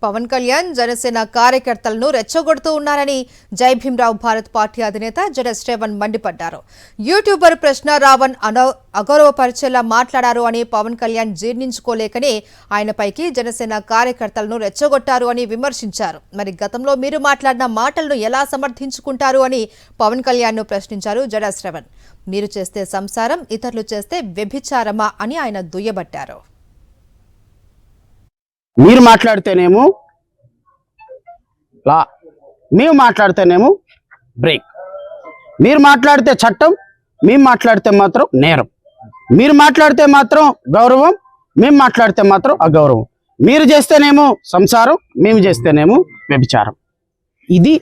పవన్ కళ్యాణ్ జనసేన కార్యకర్తలను రెచ్చగొడుతూ ఉన్నారని జై భీమ్రావ్ భారత్ పార్టీ అధినేత జడెస్ రేవణ్ మండిపడ్డారు. యూట్యూబర్ ప్రశ్న రావణ్ అగౌరవపరిచేలా మాట్లాడారు అని పవన్ కళ్యాణ్ జీర్ణించుకోలేకనే ఆయనపైకి జనసేన కార్యకర్తలను రెచ్చగొట్టారు అని విమర్శించారు. మరి గతంలో మీరు మాట్లాడిన మాటలను ఎలా సమర్థించుకుంటారు అని పవన్ కళ్యాణ్ ను ప్రశ్నించారు జడెస్ రేవణ్. మీరు చేస్తే సంసారం, ఇతరులు చేస్తే వ్యభిచారమా అని ఆయన దుయ్యబట్టారు. మీరు మాట్లాడితేనేమో లా, మేము మాట్లాడితేనేమో బ్రేక్. మీరు మాట్లాడితే చట్టం, మేము మాట్లాడితే మాత్రం నేరం. మీరు మాట్లాడితే మాత్రం గౌరవం, మేము మాట్లాడితే మాత్రం అగౌరవం. మీరు చేస్తేనేమో సంసారం, మేము చేస్తేనేమో వ్యభిచారం. ఇది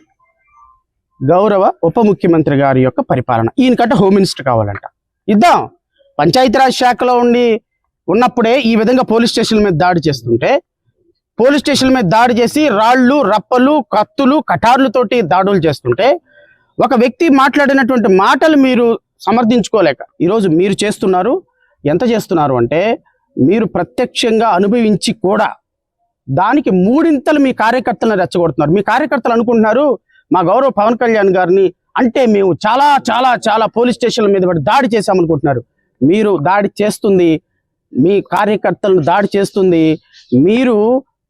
గౌరవ ఉప ముఖ్యమంత్రి గారి యొక్క పరిపాలన. ఈయనకంటే హోమ్ మినిస్టర్ కావాలంట. ఇద్దాం. పంచాయతీరాజ్ శాఖలో ఉన్నప్పుడే ఈ విధంగా పోలీస్ స్టేషన్ల మీద దాడి చేస్తుంటే, పోలీస్ స్టేషన్ల మీద దాడి చేసి రాళ్ళు, రప్పలు, కత్తులు, కటార్లతోటి దాడులు చేస్తుంటే, ఒక వ్యక్తి మాట్లాడినటువంటి మాటలు మీరు సమర్థించుకోలేక ఈరోజు మీరు చేస్తున్నారు. ఎంత చేస్తున్నారు అంటే, మీరు ప్రత్యక్షంగా అనుభవించి కూడా దానికి మూడింతలు మీ కార్యకర్తలను రెచ్చగొడుతున్నారు. మీ కార్యకర్తలు అనుకుంటున్నారు మా గౌరవ పవన్ కళ్యాణ్ గారిని అంటే మేము చాలా చాలా చాలా పోలీస్ స్టేషన్ల మీద పడి దాడి చేశామనుకుంటున్నారు. మీరు దాడి చేస్తుంది, మీ కార్యకర్తలను దాడి చేస్తుంది, మీరు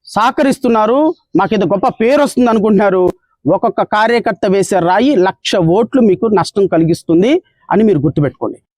సహకరిస్తున్నారు, మాకేదో గొప్ప పేరు వస్తుంది అనుకుంటున్నారు. ఒక్కొక్క కార్యకర్త వేసే రాయి 1,00,000 ఓట్లు మీకు నష్టం కలిగిస్తుంది అని మీరు గుర్తుపెట్టుకోండి.